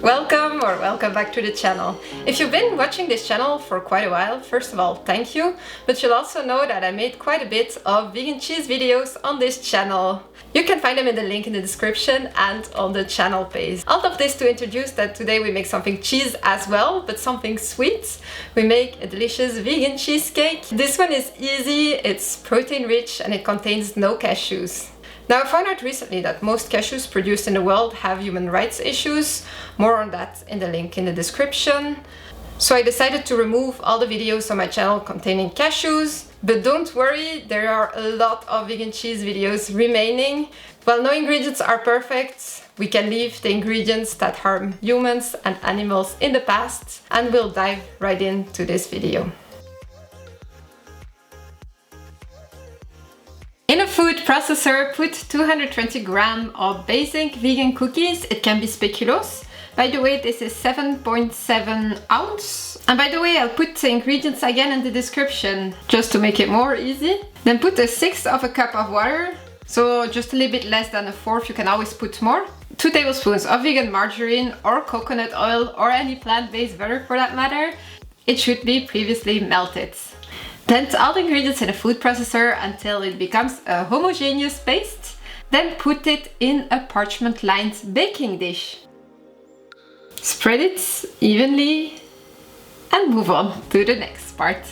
Welcome back to the channel. If you've been watching this channel for quite a while, first of all, thank you, but you'll also know that I made quite a bit of vegan cheese videos on this channel. You can find them in the link in the description and on the channel page. All of this to introduce that today we make something cheese as well, but something sweet. We make a delicious vegan cheesecake. This one is easy, it's protein rich, and it contains no cashews. Now, I found out recently that most cashews produced in the world have human rights issues. More on that in the link in the description. So I decided to remove all the videos on my channel containing cashews. But don't worry, there are a lot of vegan cheese videos remaining. While no ingredients are perfect, we can leave the ingredients that harm humans and animals in the past, and we'll dive right into this video. In a food processor, put 220 grams of basic vegan cookies. It can be speculoos. By the way, this is 7.7 ounce. And by the way, I'll put the ingredients again in the description, just to make it more easy. Then put 1/6 of a cup of water. So just a little bit less than 1/4, you can always put more. 2 tablespoons of vegan margarine or coconut oil or any plant-based butter for that matter. It should be previously melted. Blend all the ingredients in a food processor until it becomes a homogeneous paste. Then put it in a parchment-lined baking dish. Spread it evenly and move on to the next part.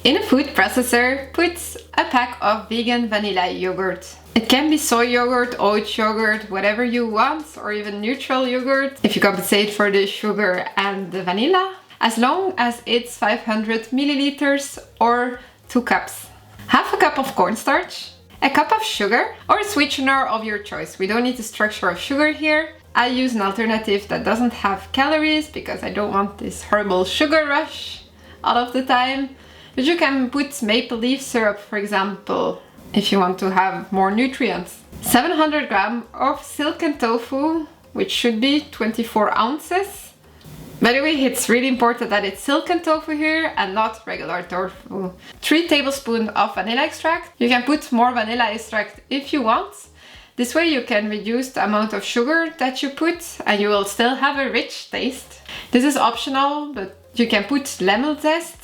In a food processor, put a pack of vegan vanilla yogurt. It can be soy yogurt, oat yogurt, whatever you want, or even neutral yogurt, if you compensate for the sugar and the vanilla, as long as it's 500 milliliters or 2 cups. Half a cup of cornstarch, a cup of sugar, or a sweetener of your choice. We don't need the structure of sugar here. I use an alternative that doesn't have calories because I don't want this horrible sugar rush all of the time. But you can put maple leaf syrup, for example, if you want to have more nutrients. 700 grams of silken tofu, which should be 24 ounces. By the way, it's really important that it's silken tofu here and not regular tofu. 3 tablespoons of vanilla extract. You can put more vanilla extract if you want. This way you can reduce the amount of sugar that you put and you will still have a rich taste. This is optional, but you can put lemon zest,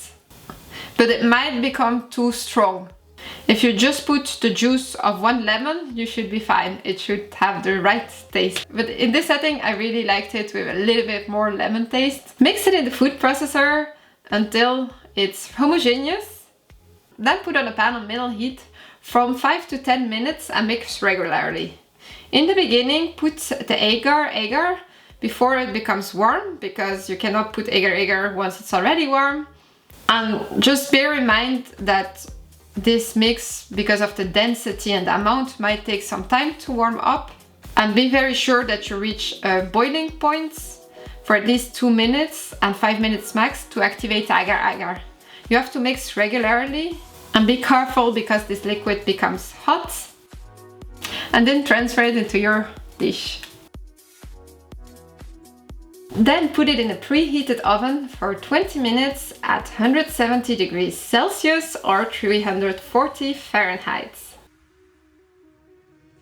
but it might become too strong. If you just put the juice of 1 lemon, you should be fine. It should have the right taste. But in this setting, I really liked it with a little bit more lemon taste. Mix it in the food processor until it's homogeneous. Then put on a pan on middle heat from 5 to 10 minutes and mix regularly. In the beginning, put the agar before it becomes warm, because you cannot put agar once it's already warm. And just bear in mind that this mix, because of the density and the amount, might take some time to warm up. And be very sure that you reach a boiling point for at least 2 minutes and 5 minutes max to activate agar. You have to mix regularly and be careful because this liquid becomes hot. And then transfer it into your dish. Then put it in a preheated oven for 20 minutes at 170 degrees Celsius or 340 Fahrenheit.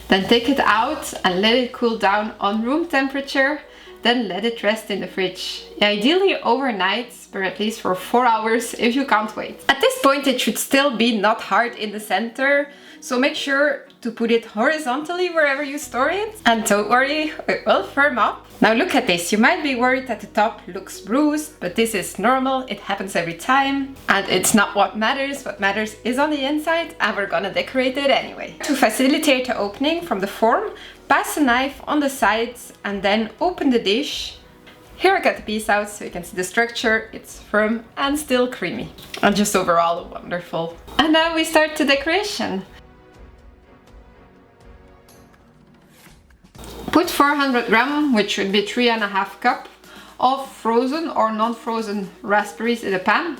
Then take it out and let it cool down on room temperature. Then let it rest in the fridge. Ideally overnight, but at least for 4 hours if you can't wait. At this point it should still be not hard in the center, so make sure to put it horizontally wherever you store it. And don't worry, it will firm up. Now look at this. You might be worried that the top looks bruised, but this is normal. It happens every time. And it's not what matters. What matters is on the inside, and we're gonna decorate it anyway. To facilitate the opening from the form, pass a knife on the sides and then open the dish. Here I got the piece out so you can see the structure. It's firm and still creamy. And just overall wonderful. And now we start the decoration. Put 400 grams, which should be 3.5 cups, of frozen or non-frozen raspberries in a pan.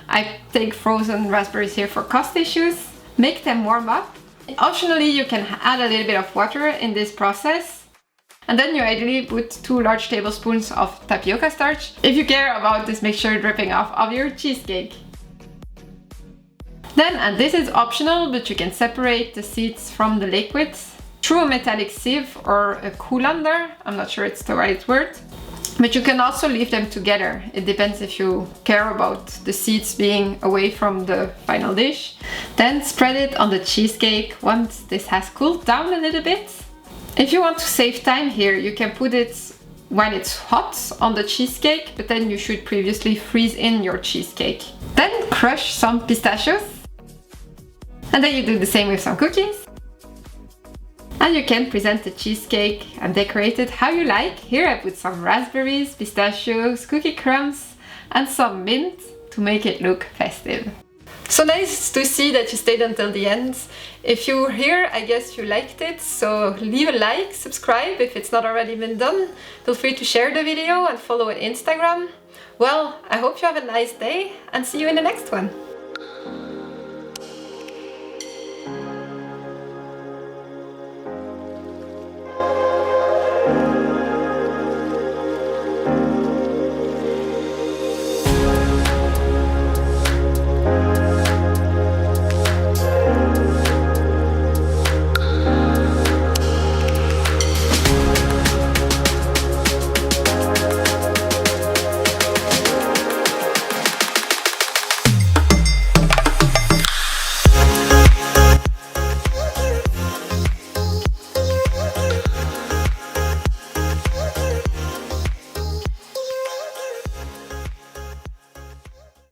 I take frozen raspberries here for cost issues. Make them warm up. Optionally, you can add a little bit of water in this process. And then you ideally put 2 large tablespoons of tapioca starch. If you care about this mixture dripping off of your cheesecake. Then, and this is optional, but you can separate the seeds from the liquids. through a metallic sieve or a colander. I'm not sure it's the right word. But you can also leave them together. It depends if you care about the seeds being away from the final dish. Then spread it on the cheesecake once this has cooled down a little bit. If you want to save time here, you can put it while it's hot on the cheesecake, but then you should previously freeze in your cheesecake. Then crush some pistachios. And then you do the same with some cookies. And you can present the cheesecake and decorate it how you like. Here I put some raspberries, pistachios, cookie crumbs and some mint to make it look festive. So nice to see that you stayed until the end. If you're here, I guess you liked it, so leave a like, subscribe if it's not already been done. Feel free to share the video and follow on Instagram. Well, I hope you have a nice day and see you in the next one.